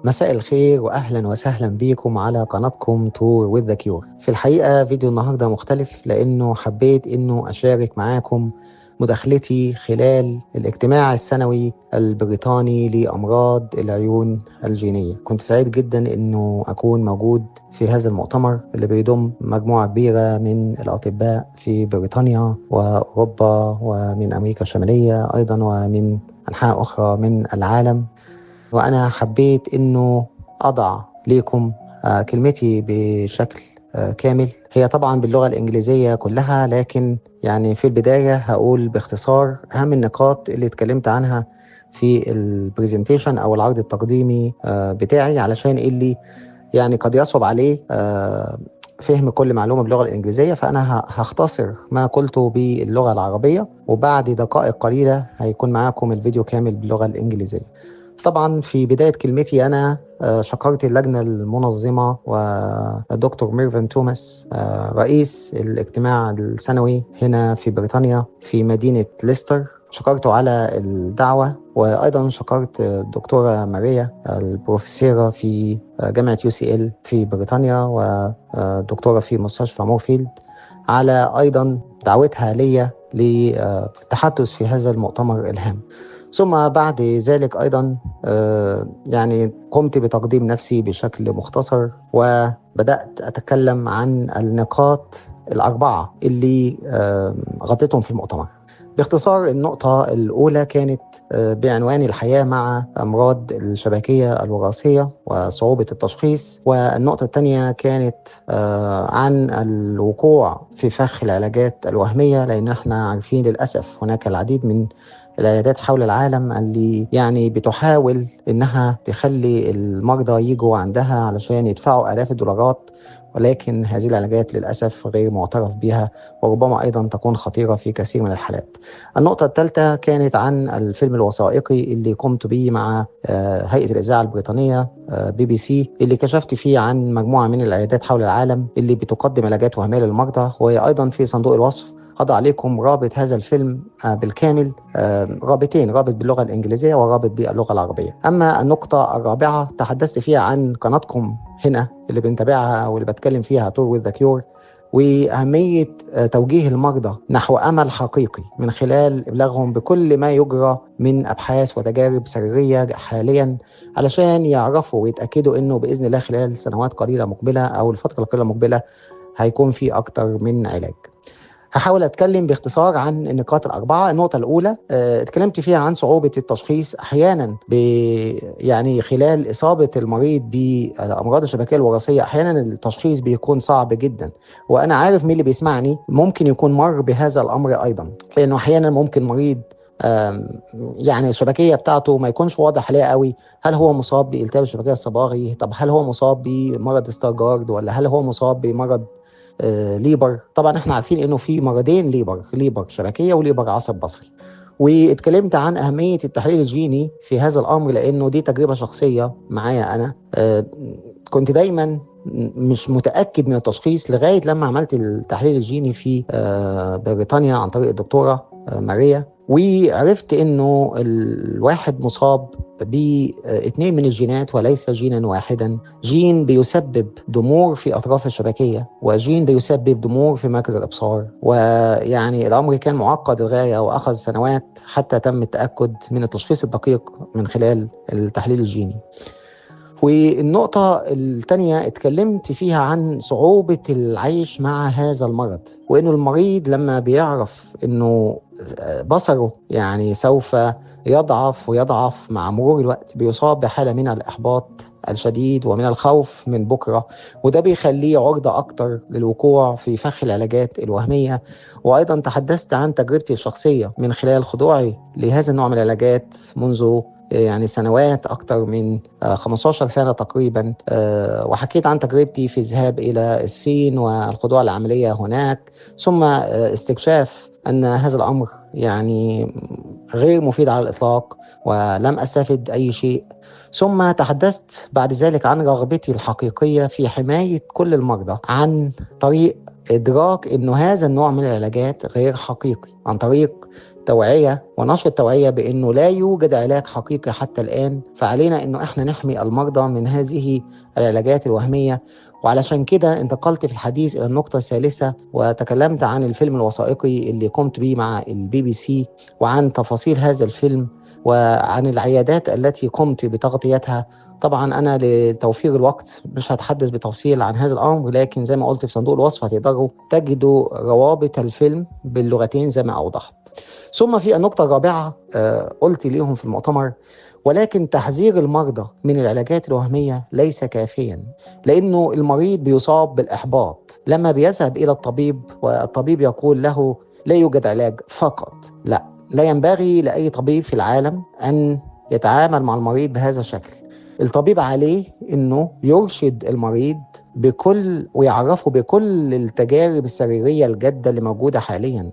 مساء الخير وأهلا وسهلا بيكم على قناتكم تور وذ ذا كيور. في الحقيقة فيديو النهاردة مختلف لأنه حبيت أنه أشارك معاكم مداخلتي خلال الاجتماع السنوي البريطاني لأمراض العيون الجينية. كنت سعيد جدا أنه أكون موجود في هذا المؤتمر اللي بيضم مجموعة كبيرة من الأطباء في بريطانيا وأوروبا ومن أمريكا الشمالية أيضا ومن أنحاء أخرى من العالم. وأنا حبيت أنه أضع لكم كلمتي بشكل كامل. هي طبعا باللغة الإنجليزية كلها، لكن يعني في البداية هقول باختصار أهم النقاط اللي اتكلمت عنها في البريزنتيشن أو العرض التقديمي بتاعي، علشان اللي يعني قد يصعب عليه فهم كل معلومة باللغة الإنجليزية، فأنا هختصر ما قلته باللغة العربية، وبعد دقائق قليلة هيكون معاكم الفيديو كامل باللغة الإنجليزية. طبعا في بداية كلمتي أنا شكرت اللجنة المنظمة ودكتور ميرفن توماس رئيس الاجتماع السنوي هنا في بريطانيا في مدينة ليستر. شكرته على الدعوة، وأيضا شكرت الدكتورة ماريا البروفيسورة في جامعة UCL في بريطانيا ودكتورة في مستشفى مورفيلد على أيضا دعوتها لي للتحدث في هذا المؤتمر الهام. ثم بعد ذلك أيضا يعني قمت بتقديم نفسي بشكل مختصر، وبدأت أتكلم عن النقاط الأربعة اللي غطيتهم في المؤتمر. باختصار، النقطة الأولى كانت بعنوان الحياة مع أمراض الشبكية الوراثية وصعوبة التشخيص، والنقطة الثانية كانت عن الوقوع في فخ العلاجات الوهمية، لأن احنا عارفين للأسف هناك العديد من العيادات حول العالم اللي يعني بتحاول إنها تخلي المرضى يجوا عندها علشان يدفعوا آلاف الدولارات، ولكن هذه العلاجات للأسف غير معترف بها، وربما أيضا تكون خطيرة في كثير من الحالات. النقطة الثالثة كانت عن الفيلم الوثائقي اللي قمت به مع هيئة الإذاعة البريطانية BBC، اللي كشفت فيه عن مجموعة من العيادات حول العالم اللي بتقدم علاجات وهمية للمرضى، وهي أيضا في صندوق الوصف هضع عليكم رابط هذا الفيلم بالكامل، رابطين، رابط باللغة الإنجليزية ورابط باللغة العربية. أما النقطة الرابعة تحدثت فيها عن قناتكم هنا اللي بنتابعها واللي بتكلم فيها تور وذ ذا كيور، وأهمية توجيه المرضى نحو أمل حقيقي من خلال إبلاغهم بكل ما يجرى من أبحاث وتجارب سريرية حاليا، علشان يعرفوا ويتأكدوا أنه بإذن الله خلال سنوات قليلة مقبلة أو الفترة القليلة المقبلة هيكون في أكتر من علاج. هحاول أتكلم باختصار عن النقاط الأربعة. النقطة الأولى اتكلمت فيها عن صعوبة التشخيص أحيانا يعني خلال إصابة المريض بأمراض الشبكية الوراثية، أحيانا التشخيص بيكون صعب جدا، وأنا عارف مين اللي بيسمعني ممكن يكون مر بهذا الأمر أيضا، لأنه أحيانا ممكن مريض يعني الشبكية بتاعته ما يكونش واضح عليها قوي، هل هو مصاب بالتهاب الشبكية الصباغي، طب هل هو مصاب بمرض ستارجارد، ولا هل هو مصاب بمرض ليبر. طبعا احنا عارفين انه في مرضين، ليبر شبكية وليبر عصب بصري. واتكلمت عن أهمية التحليل الجيني في هذا الأمر، لأنه دي تجربة شخصية معايا أنا. كنت دايما مش متأكد من التشخيص لغاية لما عملت التحليل الجيني في بريطانيا عن طريق الدكتورة ماريا، وعرفت انه الواحد مصاب باثنين من الجينات وليس جينا واحدا. جين بيسبب ضمور في اطراف الشبكيه، وجين بيسبب ضمور في مركز الابصار، ويعني الامر كان معقد للغايه واخذ سنوات حتى تم التاكد من التشخيص الدقيق من خلال التحليل الجيني. والنقطة الثانية اتكلمت فيها عن صعوبة العيش مع هذا المرض، وإنه المريض لما بيعرف إنه بصره يعني سوف يضعف مع مرور الوقت، بيصاب بحالة من الإحباط الشديد ومن الخوف من بكرة، وده بيخليه عرضة أكتر للوقوع في فخ العلاجات الوهمية. وأيضا تحدثت عن تجربتي الشخصية من خلال خضوعي لهذا النوع من العلاجات منذ يعني سنوات، أكتر من 15 سنة تقريبا، وحكيت عن تجربتي في الذهاب إلى الصين والخضوع العملية هناك، ثم استكشاف أن هذا الأمر يعني غير مفيد على الإطلاق ولم أستفد أي شيء. ثم تحدثت بعد ذلك عن رغبتي الحقيقية في حماية كل المرضى عن طريق إدراك أنه هذا النوع من العلاجات غير حقيقي، عن طريق توعية ونشر التوعية بأنه لا يوجد علاج حقيقي حتى الآن، فعلينا أنه إحنا نحمي المرضى من هذه العلاجات الوهمية. وعلشان كده انتقلت في الحديث إلى النقطة الثالثة، وتكلمت عن الفيلم الوثائقي اللي قمت به مع الBBC، وعن تفاصيل هذا الفيلم، وعن العيادات التي قمت بتغطيتها. طبعا أنا لتوفير الوقت مش هتحدث بتفصيل عن هذا الأمر، لكن زي ما قلت في صندوق الوصف هتقدروا تجدوا روابط الفيلم باللغتين زي ما أوضحت. ثم في النقطة الرابعة قلت ليهم في المؤتمر: ولكن تحذير المرضى من العلاجات الوهمية ليس كافيا، لأنه المريض بيصاب بالإحباط لما بيذهب إلى الطبيب والطبيب يقول له لا يوجد علاج فقط. لا ينبغي لأي طبيب في العالم أن يتعامل مع المريض بهذا الشكل. الطبيب عليه أنه يرشد المريض بكل ويعرفه بكل التجارب السريرية الجادة اللي موجودة حاليا،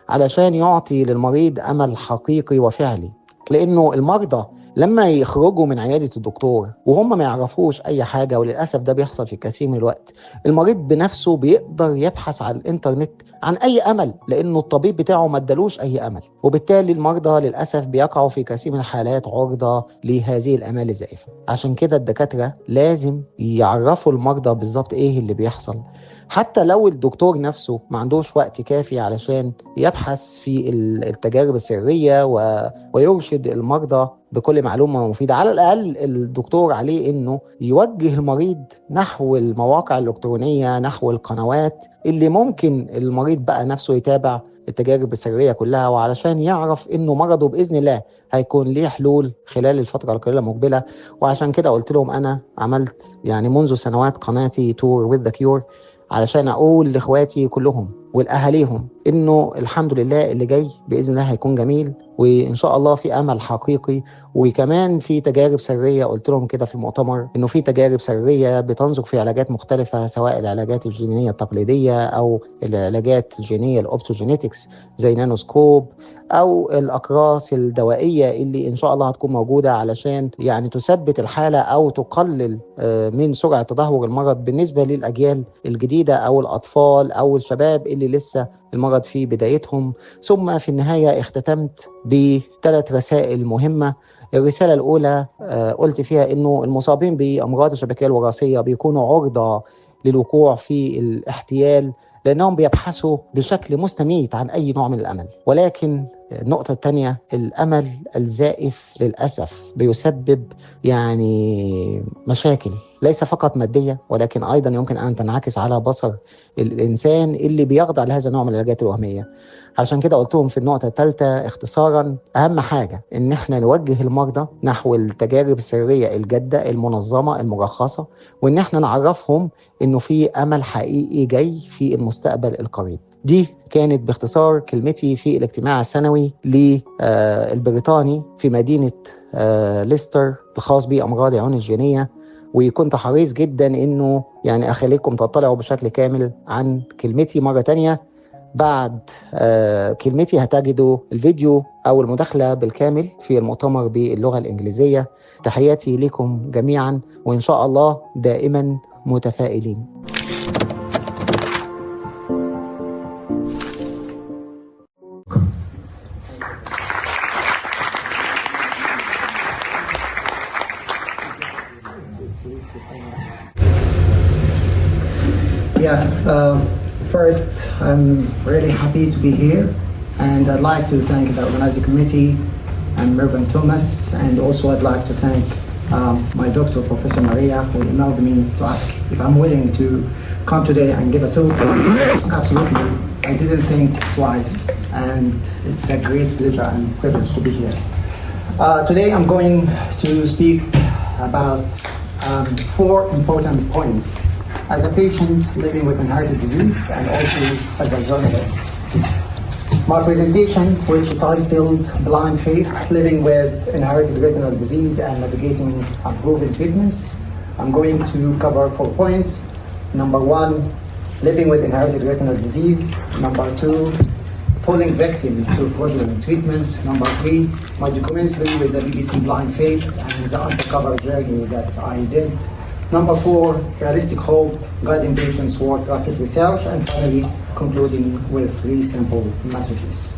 علشان يعطي للمريض أمل حقيقي وفعلي. لأنه المرضى لما يخرجوا من عيادة الدكتور وهم ما يعرفوش أي حاجة، وللأسف ده بيحصل في كثير من الوقت، المريض بنفسه بيقدر يبحث على الإنترنت عن أي أمل، لأنه الطبيب بتاعه ما ادالوش أي أمل. وبالتالي المرضى للأسف بيقعوا في كثير من الحالات عرضة لهذه الآمال الزائفة. عشان كده الدكاترة لازم يعرفوا المرضى بالظبط إيه اللي بيحصل، حتى لو الدكتور نفسه ما عندوش وقت كافي علشان يبحث في التجارب السرية ويرشد المرضى بكل معلومة مفيدة. على الأقل الدكتور عليه إنه يوجه المريض نحو المواقع الإلكترونية، نحو القنوات اللي ممكن المريض بقى نفسه يتابع التجارب السرية كلها، وعلشان يعرف إنه مرضه بإذن الله هيكون ليه حلول خلال الفترة القليلة المقبلة. وعشان كده قلت لهم أنا عملت منذ سنوات قناتي تور وذ ذا كيور، علشان أقول لإخواتي كلهم والأهاليهم إنه الحمد لله اللي جاي بإذن الله هيكون جميل، وإن شاء الله في أمل حقيقي. وكمان في تجارب سرية، قلت لهم كده في المؤتمر إنه في تجارب سرية بتنظر في علاجات مختلفة، سواء العلاجات الجينية التقليدية أو العلاجات الجينية الأوبتوجينيتكس زي نانوسكوب، أو الأقراص الدوائية اللي إن شاء الله هتكون موجودة علشان تثبت الحالة أو تقلل من سرعة تدهور المرض بالنسبة للأجيال الجديدة أو الأطفال أو الشباب اللي لسه المرض في بدايتهم. ثم في النهاية اختتمت ب3 رسائل مهمة. الرسالة الأولى قلت فيها إنه المصابين بأمراض الشبكية الوراثية بيكونوا عرضة للوقوع في الاحتيال، لأنهم بيبحثوا بشكل مستميت عن أي نوع من الأمل. ولكن النقطة الثانية، الأمل الزائف للأسف بيسبب مشاكل ليس فقط مادية، ولكن أيضا يمكن أن تنعكس على بصر الإنسان اللي بيخضع لهذا النوع من العلاجات الوهمية. علشان كده قلتهم في النقطة الثالثة اختصارا: أهم حاجة إن احنا نوجه المرضى نحو التجارب السريرية الجادة المنظمة المرخصة، وإن احنا نعرفهم إنه في أمل حقيقي جاي في المستقبل القريب. دي كانت باختصار كلمتي في الاجتماع السنوي للبريطاني في مدينة ليستر الخاص بأمراض العيون الجينية. وكنت حريص جدا إنه أخليكم تطلعوا بشكل كامل عن كلمتي مرة تانية. بعد كلمتي هتجدوا الفيديو أو المداخلة بالكامل في المؤتمر باللغة الإنجليزية. تحياتي لكم جميعا، وإن شاء الله دائما متفائلين. First, I'm really happy to be here, and I'd like to thank the organizing committee and Mervyn Thomas, and also I'd like to thank my doctor, Professor Maria, who emailed me to ask if I'm willing to come today and give a talk. Absolutely, I didn't think twice, and it's a great pleasure and privilege to be here. Today I'm going to speak about 4 important points as a patient living with inherited disease and also as a journalist. My presentation, which is titled Blind Faith, Living with Inherited Retinal Disease and Navigating Proven Treatments, I'm going to cover 4 points. Number 1, living with inherited retinal disease. Number 2, falling victim to fraudulent treatments. Number 3, my documentary with the BBC Blind Faith and the undercover journey that I did. Number 4, realistic hope, guiding patients toward trusted research. And finally, concluding with 3 simple messages.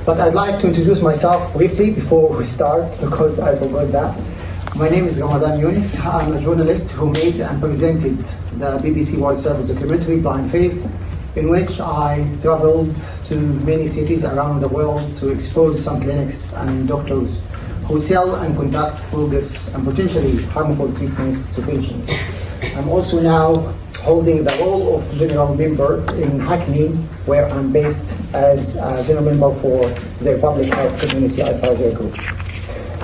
But I'd like to introduce myself briefly before we start, because I forgot that. My name is Ramadan Yunus. I'm a journalist who made and presented the BBC World Service documentary Blind Faith, in which I traveled to many cities around the world to expose some clinics and doctors who sell and conduct bogus and potentially harmful treatments to patients. I'm also now holding the role of general member in Hackney, where I'm based as a general member for the Public Health Community Advisory Group.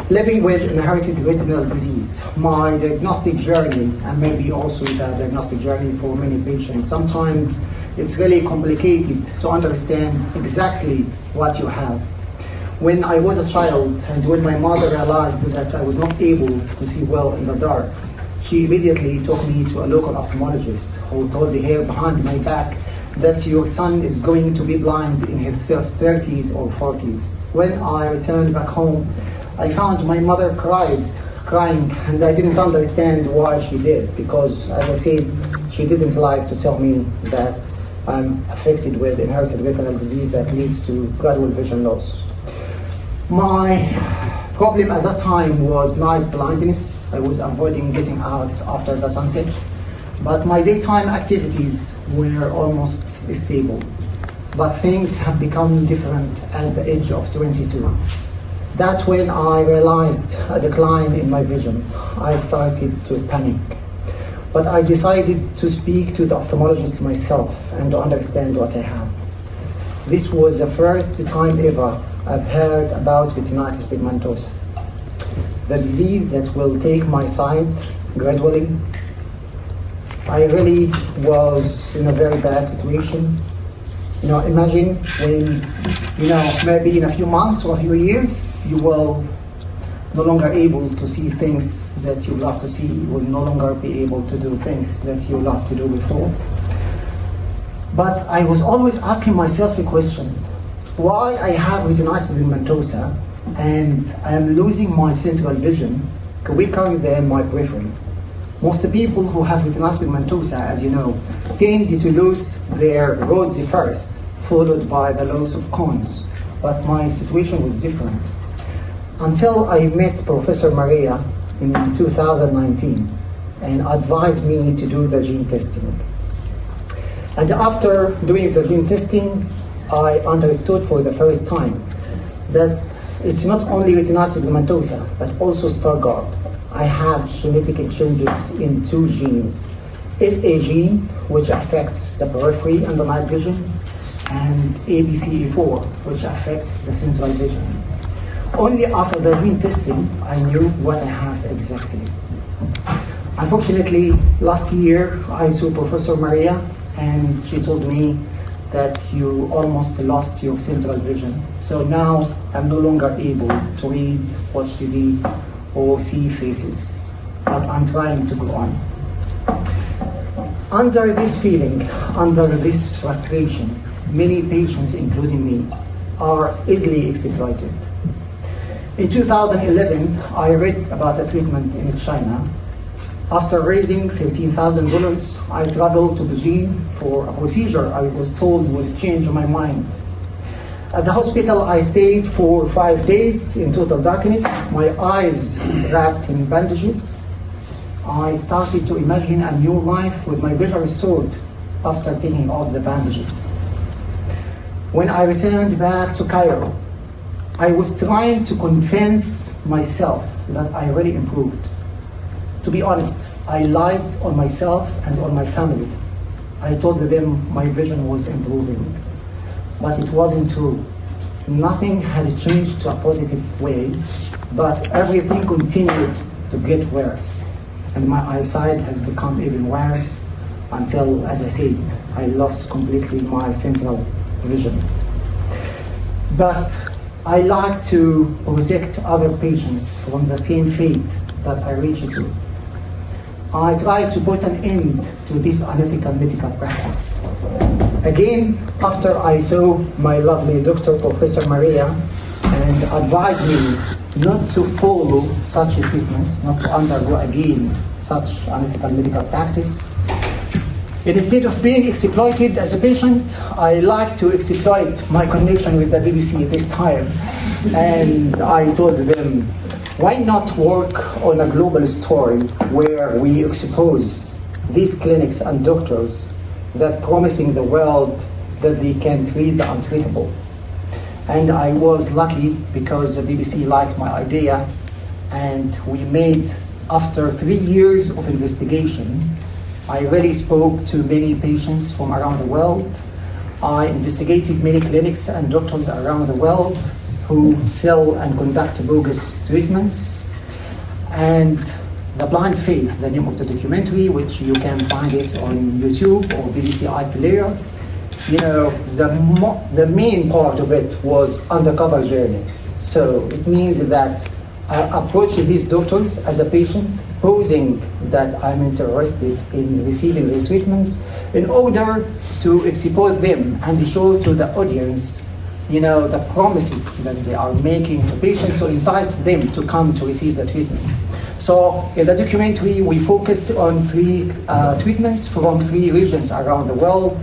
Living with inherited retinal disease, my diagnostic journey, and maybe also the diagnostic journey for many patients, sometimes it's really complicated to understand exactly what you have. When I was a child and when my mother realized that I was not able to see well in the dark, she immediately took me to a local ophthalmologist who told the hair behind my back that your son is going to be blind in his 30s or 40s. When I returned back home, I found my mother crying, and I didn't understand why she did, because, as I said, she didn't like to tell me that I'm affected with inherited retinal disease that leads to gradual vision loss. My problem at that time was night blindness. I was avoiding getting out after the sunset, but my daytime activities were almost stable. But things have become different at the age of 22. That's when I realized a decline in my vision. I started to panic. But I decided to speak to the ophthalmologist myself and to understand what I have. This was the first time ever I've heard about retinitis pigmentosa, the disease that will take my sight gradually. I really was in a very bad situation. Imagine when, maybe in a few months or a few years, you will no longer able to see things that you love to see. You will no longer be able to do things that you loved to do before. But I was always asking myself a question: why I have retinitis pigmentosa and I am losing my central vision quicker than my periphery? Most people who have retinitis pigmentosa, as you know, tend to lose their rods first, followed by the loss of cones. But my situation was different. Until I met Professor Maria in 2019 and advised me to do the gene testing. And after doing the gene testing, I understood for the first time that it's not only retinitis pigmentosa, but also Stargardt. I have genetic changes in two genes. SA gene, which affects the periphery and the night vision, and ABCA4, which affects the central vision. Only after the gene testing, I knew what I have exactly. Unfortunately, last year, I saw Professor Maria, and she told me that you almost lost your central vision. So now I'm no longer able to read, watch TV, or see faces, but I'm trying to go on. Under this feeling, under this frustration, many patients, including me, are easily exploited. In 2011, I read about a treatment in China. After raising $15,000, I traveled to Beijing for a procedure I was told would change my mind. At the hospital, I stayed for 5 days in total darkness, my eyes wrapped in bandages. I started to imagine a new life with my vision restored after taking off the bandages. When I returned back to Cairo, I was trying to convince myself that I really improved. To be honest, I lied on myself and on my family. I told them my vision was improving, but it wasn't true. Nothing had changed to a positive way, but everything continued to get worse. And my eyesight has become even worse until, as I said, I lost completely my central vision. But I like to protect other patients from the same fate that I reached to. I try to put an end to this unethical medical practice. Again, after I saw my lovely doctor, Professor Maria, and advised me not to follow such treatments, not to undergo again such unethical medical practice, Instead of being exploited as a patient, I like to exploit my connection with the BBC at this time. And I told them, why not work on a global story where we expose these clinics and doctors that promising the world that they can treat the untreatable. And I was lucky because the BBC liked my idea, and we made, after 3 years of investigation, I really spoke to many patients from around the world. I investigated many clinics and doctors around the world who sell and conduct bogus treatments. And The Blind Faith, the name of the documentary, which you can find it on YouTube or BBC iPlayer. You know, the main part of it was undercover journey. So it means that I approached these doctors as a patient, posing that I'm interested in receiving these treatments in order to expose them and show to the audience, you know, the promises that they are making to patients to entice them to come to receive the treatment. So in the documentary, we focused on 3 treatments from 3 regions around the world.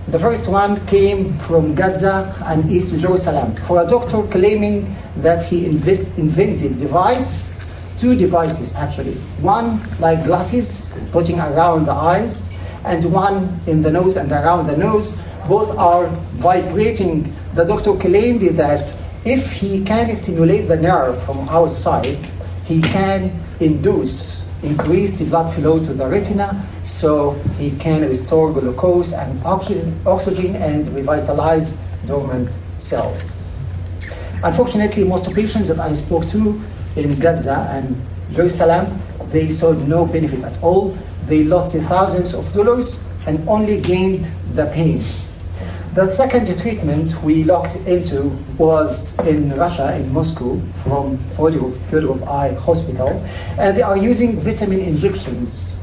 The first one came from Gaza and East Jerusalem for a doctor claiming that he invented 2 devices actually. One like glasses putting around the eyes, and one in the nose and around the nose. Both are vibrating. The doctor claimed that if he can stimulate the nerve from outside, he can induce increased blood flow to the retina, so he can restore glucose and oxygen and revitalize dormant cells. Unfortunately, most patients that I spoke to in Gaza and Jerusalem, they saw no benefit at all. They lost thousands of dollars and only gained the pain. The second treatment we looked into was in Russia, in Moscow, from Fedorov Eye Hospital, and they are using vitamin injections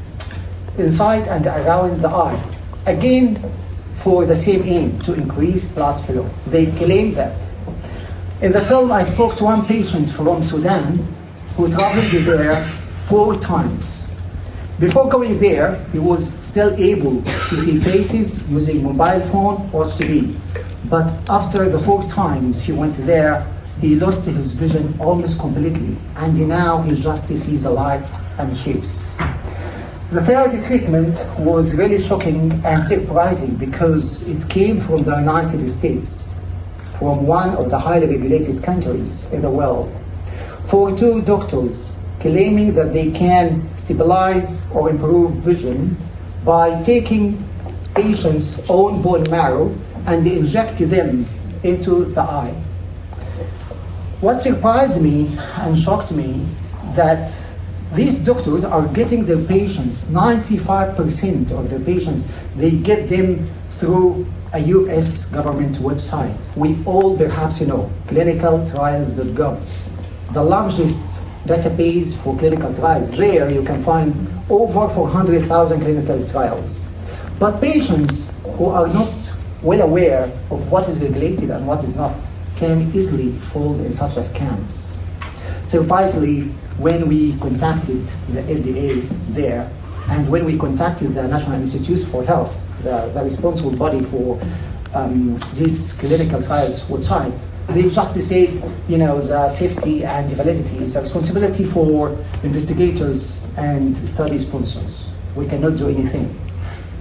inside and around the eye, again for the same aim, to increase blood flow. They claim that. In the film, I spoke to one patient from Sudan who traveled there 4 times. Before going there, he was still able to see faces using mobile phone, watch TV. But after the 4 times he went there, he lost his vision almost completely, and now he just sees the lights and shapes. The third treatment was really shocking and surprising because it came from the United States, from one of the highly regulated countries in the world, for 2 doctors claiming that they can stabilize or improve vision by taking patients' own bone marrow and inject them into the eye. What surprised me and shocked me that these doctors are getting their patients, 95% of their patients, they get them through a US government website. We all perhaps know, clinicaltrials.gov, the largest database for clinical trials. There you can find over 400,000 clinical trials. But patients who are not well aware of what is regulated and what is not can easily fall in such scams. Surprisingly, when we contacted the FDA there, and when we contacted the National Institutes for Health, the responsible body for this clinical trials website, they just say, you know, the safety and validity is a responsibility for investigators and study sponsors. We cannot do anything.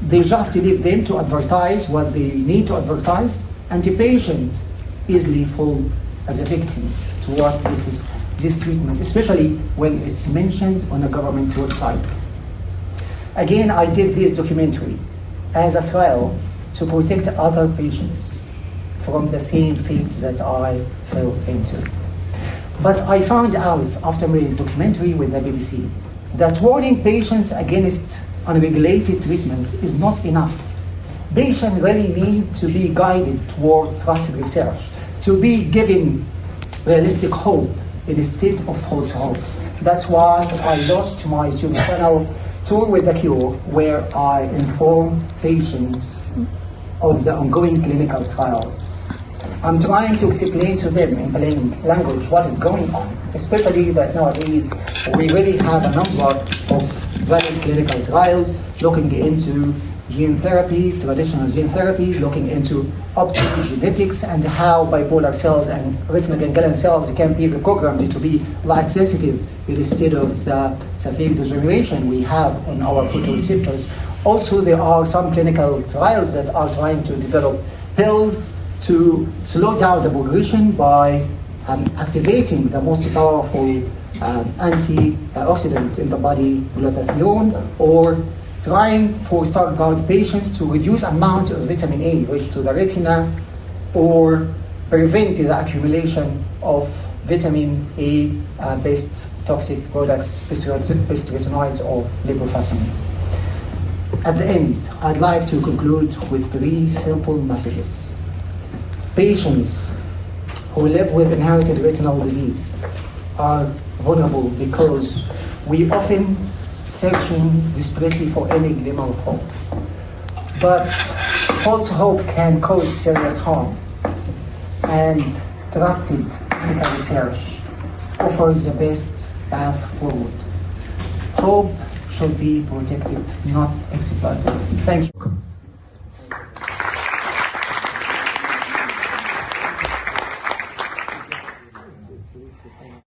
They just leave them to advertise what they need to advertise, and the patient easily fall as a victim towards this treatment, especially when it's mentioned on a government website. Again, I did this documentary as a trial to protect other patients from the same fate that I fell into. But I found out after my documentary with the BBC that warning patients against unregulated treatments is not enough. Patients really need to be guided toward trusted research, to be given realistic hope instead of false hope. That's why I launched my YouTube channel, Tour with the Cure, where I inform patients of the ongoing clinical trials. I'm trying to explain to them in plain language what is going on, especially that nowadays we really have a number of valid clinical trials looking into gene therapies, traditional gene therapies, looking into optogenetics and how bipolar cells and retinal ganglion cells can be reprogrammed to be light sensitive instead of the severe degeneration we have on our photoreceptors. Also, there are some clinical trials that are trying to develop pills to slow down the progression by activating the most powerful antioxidant in the body, glutathione, or trying for Stargardt patients to reduce amount of vitamin A reach to the retina or prevent the accumulation of vitamin A based toxic products, bisretinoids or lipofuscin. At the end, I'd like to conclude with 3 simple messages. Patients who live with inherited retinal disease are vulnerable because we often searching desperately for any glimmer of hope. But false hope can cause serious harm, and trusted medical research offers the best path forward. Hope should be protected, not exploited. Thank you.